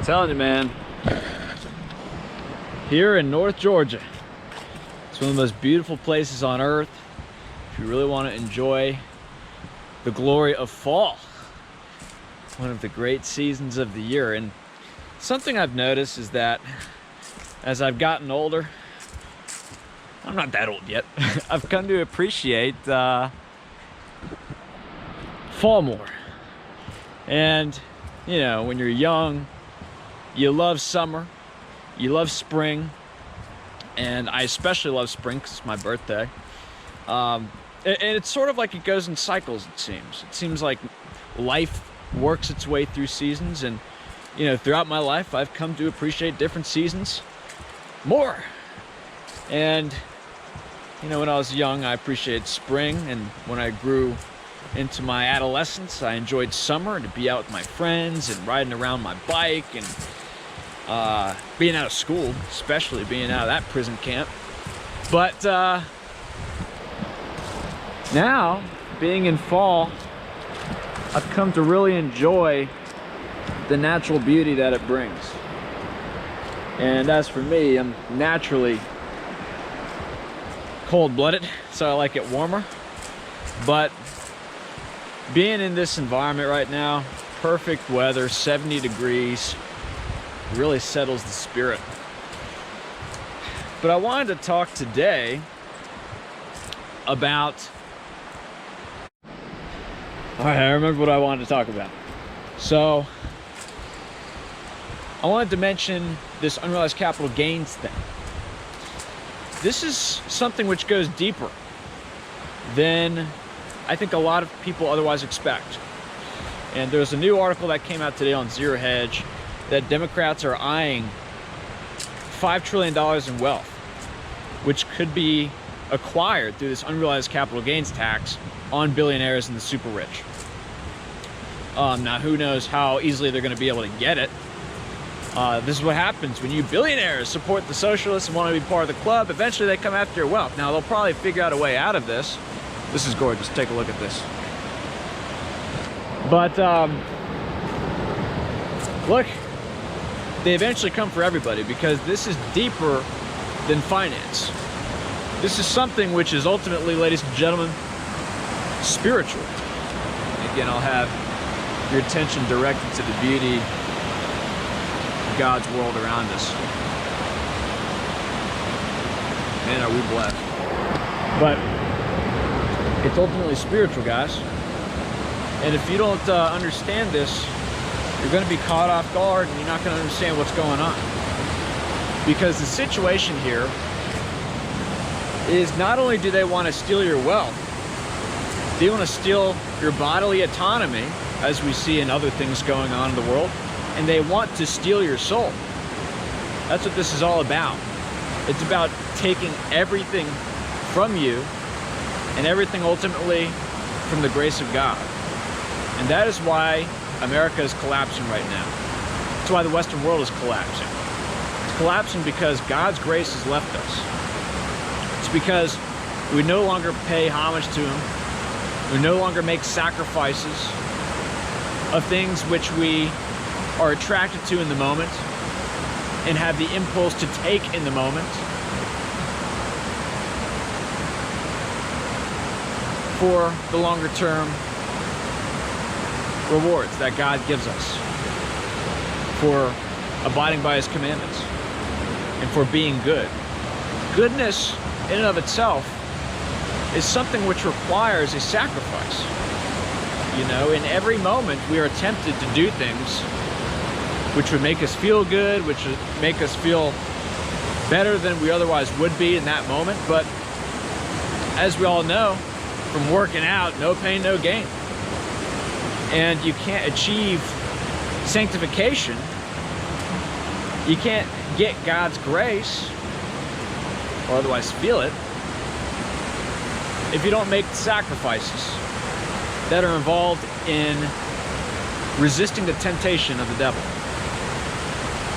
Telling you, man, here in North Georgia, it's one of the most beautiful places on earth if you really want to enjoy the glory of fall, one of the great seasons of the year. And something I've noticed is that as I've gotten older, I'm not that old yet, I've come to appreciate fall more. And you know, when you're young, you love summer, you love spring, and I especially love spring because it's my birthday. And it's sort of like it goes in cycles, it seems. It seems like life works its way through seasons, and you know, throughout my life, I've come to appreciate different seasons more. And you know, when I was young, I appreciated spring, and when I grew into my adolescence, I enjoyed summer, to be out with my friends and riding around my bike and being out of school, especially being out of that prison camp. But now, being in fall, I've come to really enjoy the natural beauty that it brings. And as for me, I'm naturally cold-blooded, so I like it warmer. But being in this environment right now, perfect weather, 70 degrees, really settles the spirit. But I wanted to talk today about... Alright, I remember what I wanted to talk about. So, I wanted to mention this unrealized capital gains thing. This is something which goes deeper than I think a lot of people otherwise expect. And there's a new article that came out today on Zero Hedge that Democrats are eyeing $5 trillion in wealth, which could be acquired through this unrealized capital gains tax on billionaires and the super rich. Now, who knows how easily they're going to be able to get it. This is what happens when you billionaires support the socialists and want to be part of the club. Eventually they come after your wealth. Now, they'll probably figure out a way out of this. This is gorgeous. Take a look at this. But look, they eventually come for everybody, because this is deeper than finance. This is something which is ultimately, ladies and gentlemen, spiritual. Again, I'll have your attention directed to the beauty of God's world around us. Man, are we blessed. But it's ultimately spiritual, guys. And if you don't understand this, you're going to be caught off guard, and you're not going to understand what's going on. Because the situation here is, not only do they want to steal your wealth, they want to steal your bodily autonomy, as we see in other things going on in the world, and they want to steal your soul. That's what this is all about. It's about taking everything from you, and everything ultimately from the grace of God. And that is why America is collapsing right now. That's why the Western world is collapsing. It's collapsing because God's grace has left us. It's because we no longer pay homage to Him. We no longer make sacrifices of things which we are attracted to in the moment and have the impulse to take in the moment for the longer term rewards that God gives us for abiding by His commandments and for being good. Goodness in and of itself is something which requires a sacrifice. You know, in every moment we are tempted to do things which would make us feel good, which would make us feel better than we otherwise would be in that moment. But as we all know, from working out, no pain, no gain. And you can't achieve sanctification. You can't get God's grace, or otherwise feel it, if you don't make sacrifices that are involved in resisting the temptation of the devil.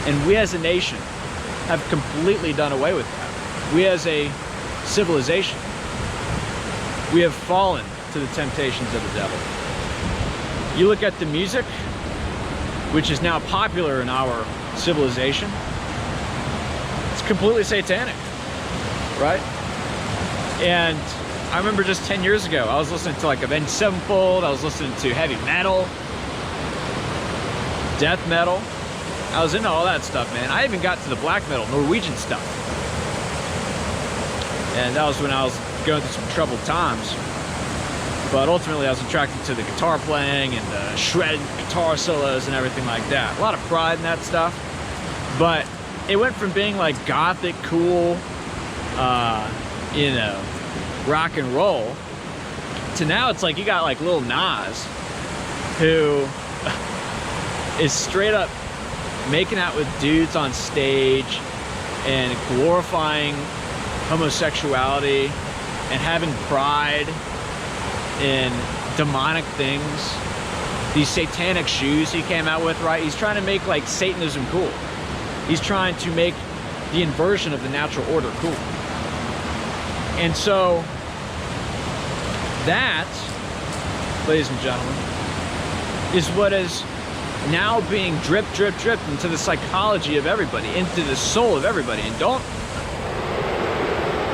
And we as a nation have completely done away with that. We as a civilization, we have fallen to the temptations of the devil. You look at the music, which is now popular in our civilization, it's completely satanic, right? And I remember just 10 years ago, I was listening to like Avenged Sevenfold, I was listening to heavy metal, death metal. I was into all that stuff, man. I even got to the black metal, Norwegian stuff. And that was when I was going through some troubled times. But ultimately I was attracted to the guitar playing and the shredded guitar solos and everything like that. A lot of pride in that stuff. But it went from being like gothic, cool, you know, rock and roll, to now it's like you got like Lil Nas, who is straight up making out with dudes on stage and glorifying homosexuality and having pride in demonic things. These satanic shoes he came out with, right? He's trying to make like Satanism cool. He's trying to make the inversion of the natural order cool. And so that, ladies and gentlemen, is what is now being dripped into the psychology of everybody, into the soul of everybody. And don't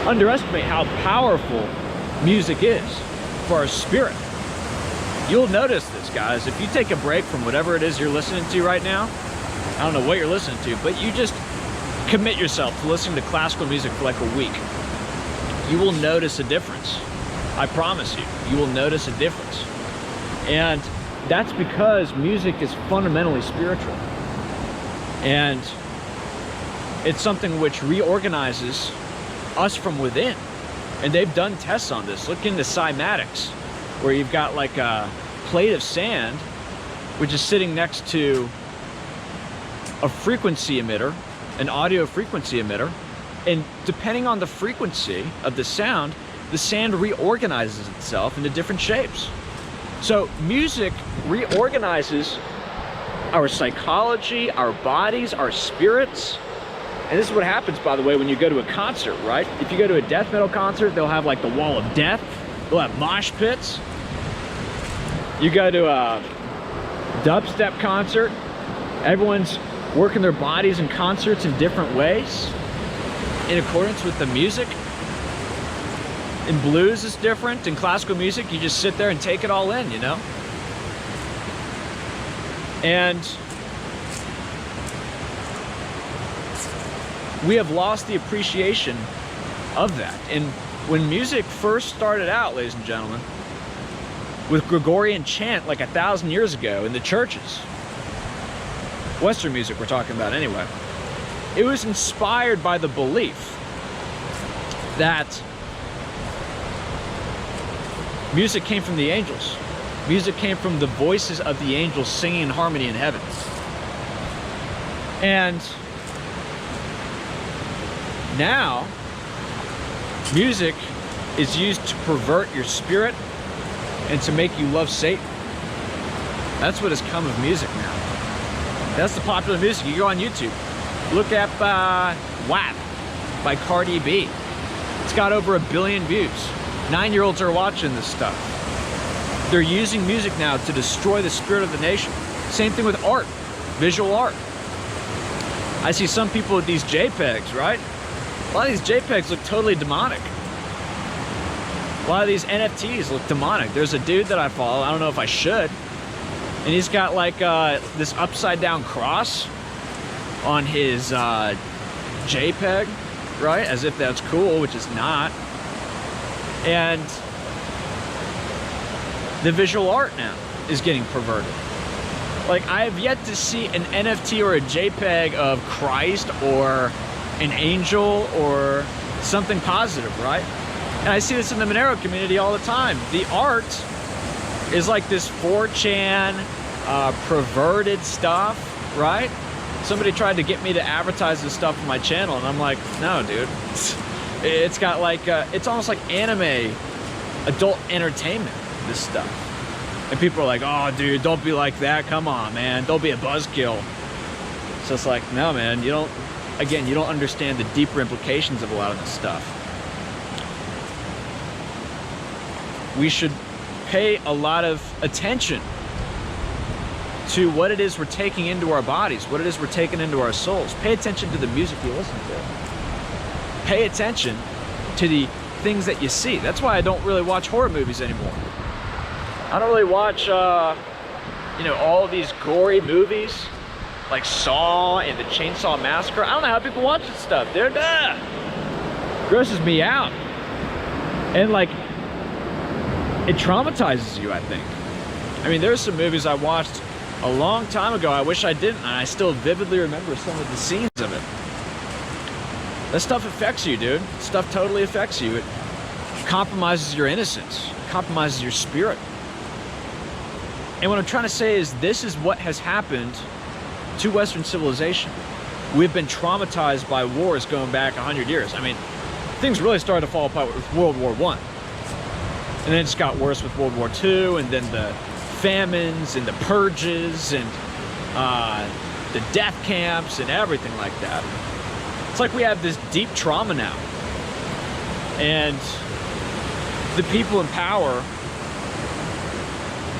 underestimate how powerful music is for our spirit. You'll notice this, guys. If you take a break from whatever it is you're listening to right now, I don't know what you're listening to, but you just commit yourself to listening to classical music for like a week, you will notice a difference. I promise you, you will notice a difference. And that's because music is fundamentally spiritual. And it's something which reorganizes us from within. And they've done tests on this. Look into cymatics, where you've got like a plate of sand, which is sitting next to a frequency emitter, an audio frequency emitter. And depending on the frequency of the sand reorganizes itself into different shapes. So music reorganizes our psychology, our bodies, our spirits. And this is what happens, by the way, when you go to a concert, right? If you go to a death metal concert, they'll have like the wall of death. They'll have mosh pits. You go to a dubstep concert, everyone's working their bodies in concerts in different ways, in accordance with the music. In blues it's different. In classical music, you just sit there and take it all in, you know? And we have lost the appreciation of that. And when music first started out, ladies and gentlemen, with Gregorian chant like 1,000 years ago in the churches, Western music we're talking about anyway, it was inspired by the belief that music came from the angels. Music came from the voices of the angels singing in harmony in heaven. And now, music is used to pervert your spirit and to make you love Satan. That's what has come of music now. That's the popular music. You go on YouTube, look up WAP by Cardi B. It's got over 1 billion views. 9-year-olds are watching this stuff. They're using music now to destroy the spirit of the nation. Same thing with art, visual art. I see some people with these JPEGs, right? A lot of these JPEGs look totally demonic. A lot of these NFTs look demonic. There's a dude that I follow, I don't know if I should, and he's got like this upside down cross on his JPEG, right? As if that's cool, which is not. And the visual art now is getting perverted. Like, I have yet to see an NFT or a JPEG of Christ or an angel or something positive, right? And I see this in the Monero community all the time. The art is like this 4chan perverted stuff, right? Somebody tried to get me to advertise this stuff on my channel, and I'm like, no, dude. It's got like, it's almost like anime, adult entertainment, this stuff. And people are like, oh, dude, don't be like that. Come on, man. Don't be a buzzkill. So it's like, no, man, you don't, again, you don't understand the deeper implications of a lot of this stuff. We should pay a lot of attention to what it is we're taking into our bodies, what it is we're taking into our souls. Pay attention to the music you listen to. Pay attention to the things that you see. That's why I don't really watch horror movies anymore. I don't really watch, you know, all these gory movies like Saw and the Chainsaw Massacre. I don't know how people watch this stuff, dude. Grosses me out. And like, it traumatizes you, I think. I mean, there's some movies I watched a long time ago. I wish I didn't, and I still vividly remember some of the scenes of it. That stuff affects you, dude. Stuff totally affects you. It compromises your innocence, compromises your spirit. And what I'm trying to say is this is what has happened to Western civilization. We've been traumatized by wars going back 100 years. I mean, things really started to fall apart with World War I. And then it just got worse with World War II, and then the famines and the purges and the death camps and everything like that. It's like we have this deep trauma now. And the people in power,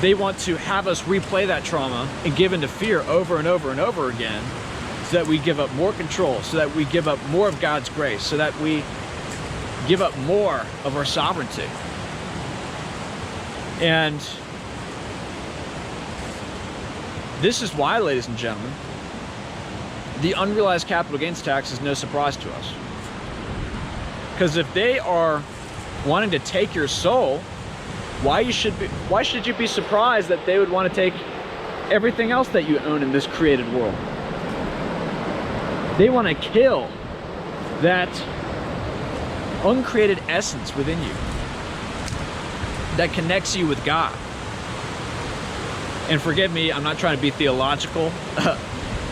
they want to have us replay that trauma and give into fear over and over and over again, so that we give up more control, so that we give up more of God's grace, so that we give up more of our sovereignty. And this is why, ladies and gentlemen, the unrealized capital gains tax is no surprise to us. Because if they are wanting to take your soul, why should you be surprised that they would want to take everything else that you own in this created world? They want to kill that uncreated essence within you that connects you with God. And forgive me, I'm not trying to be theological.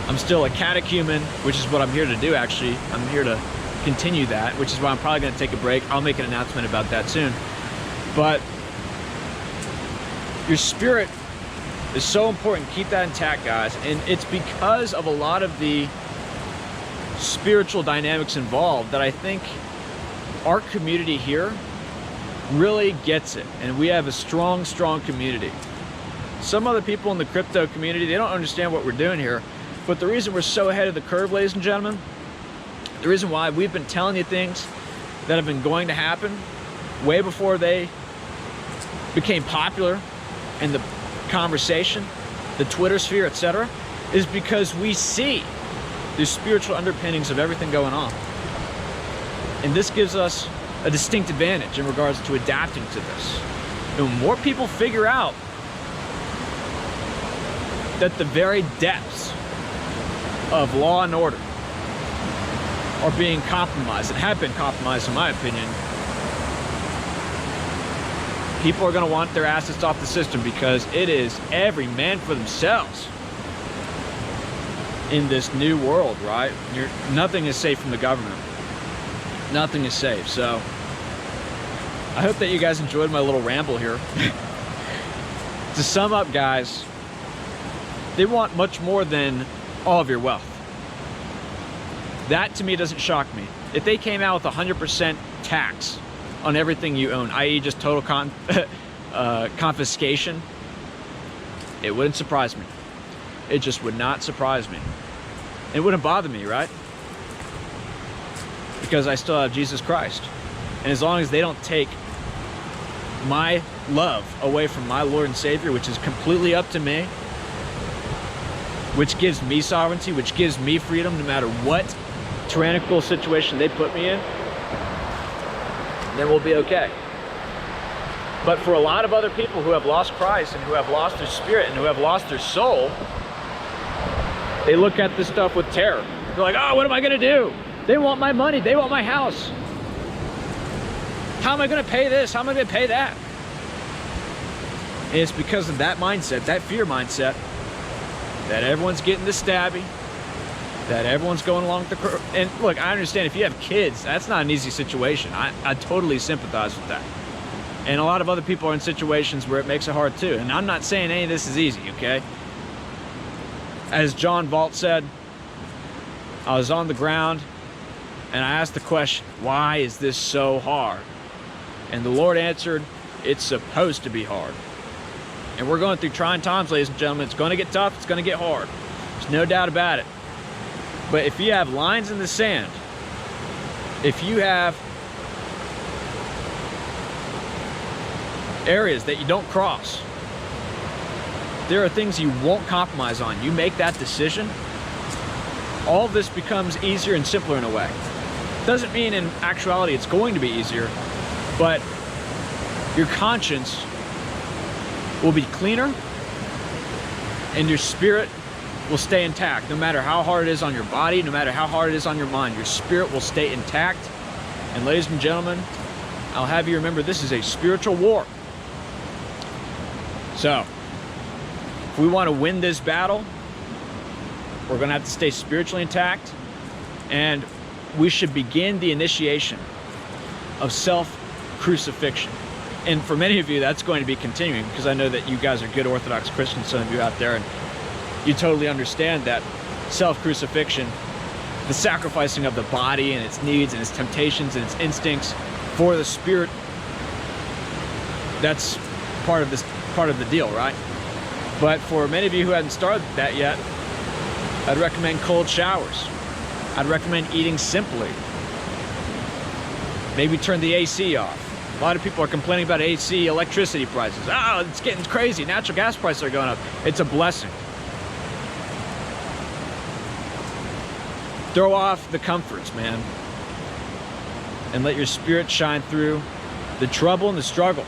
I'm still a catechumen, which is what I'm here to do, actually. I'm here to continue that, which is why I'm probably going to take a break. I'll make an announcement about that soon. But your spirit is so important. Keep that intact, guys. And it's because of a lot of the spiritual dynamics involved that I think our community here really gets it. And we have a strong, strong community. Some other people in the crypto community, they don't understand what we're doing here. But the reason we're so ahead of the curve, ladies and gentlemen, the reason why we've been telling you things that have been going to happen way before they became popular in the conversation, the Twitter sphere, etc., is because we see the spiritual underpinnings of everything going on. And this gives us a distinct advantage in regards to adapting to this. And when more people figure out that the very depths of law and order are being compromised, and have been compromised in my opinion, people are going to want their assets off the system, because it is every man for themselves in this new world, right? Nothing is safe from the government. Nothing is safe. So I hope that you guys enjoyed my little ramble here. To sum up, guys, they want much more than all of your wealth. That to me doesn't shock me. If they came out with 100% tax on everything you own, i.e. just total confiscation, it wouldn't surprise me. It just would not surprise me. It wouldn't bother me, right? Because I still have Jesus Christ. And as long as they don't take my love away from my Lord and Savior, which is completely up to me, which gives me sovereignty, which gives me freedom no matter what tyrannical situation they put me in, then we'll be okay. But for a lot of other people who have lost Christ and who have lost their spirit and who have lost their soul, they look at this stuff with terror. They're like, oh, what am I gonna do? They want my money, they want my house. How am I gonna pay this? How am I gonna pay that? And it's because of that mindset, that fear mindset, that everyone's getting the stabby, that everyone's going along the curve. And look, I understand if you have kids, that's not an easy situation. I totally sympathize with that. And a lot of other people are in situations where it makes it hard too. And I'm not saying any of this is easy, okay? As John Vault said, I was on the ground and I asked the question, why is this so hard? And the Lord answered, it's supposed to be hard. And we're going through trying times, ladies and gentlemen. It's going to get tough. It's going to get hard. There's no doubt about it. But if you have lines in the sand, if you have areas that you don't cross, there are things you won't compromise on. You make that decision, all of this becomes easier and simpler in a way. Doesn't mean in actuality it's going to be easier, but your conscience will be cleaner and your spirit will stay intact. No matter how hard it is on your body, no matter how hard it is on your mind, your spirit will stay intact. And ladies and gentlemen, I'll have you remember this is a spiritual war. So, if we want to win this battle, we're going to have to stay spiritually intact, and we should begin the initiation of self-crucifixion. And for many of you, that's going to be continuing, because I know that you guys are good Orthodox Christians, some of you out there, and you totally understand that self-crucifixion, the sacrificing of the body and its needs and its temptations and its instincts for the spirit, that's part of the deal, right? But for many of you who haven't started that yet, I'd recommend cold showers. I'd recommend eating simply. Maybe turn the AC off. A lot of people are complaining about AC electricity prices. Oh, it's getting crazy. Natural gas prices are going up. It's a blessing. Throw off the comforts, man, and let your spirit shine through the trouble and the struggle.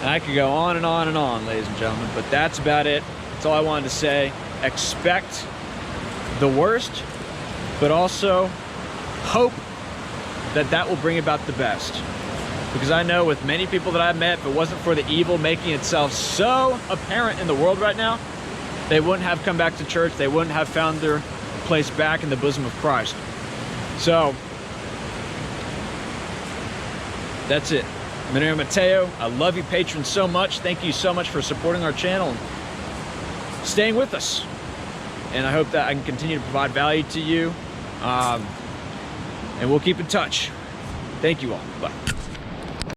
And I could go on and on and on, ladies and gentlemen, but that's about it. That's all I wanted to say. Expect the worst, but also hope that that will bring about the best. Because I know with many people that I've met, if it wasn't for the evil making itself so apparent in the world right now, they wouldn't have come back to church. They wouldn't have found their place back in the bosom of Christ. So, that's it. My name is Mateo. I love you patrons so much. Thank you so much for supporting our channel and staying with us. And I hope that I can continue to provide value to you. And we'll keep in touch. Thank you all. Bye.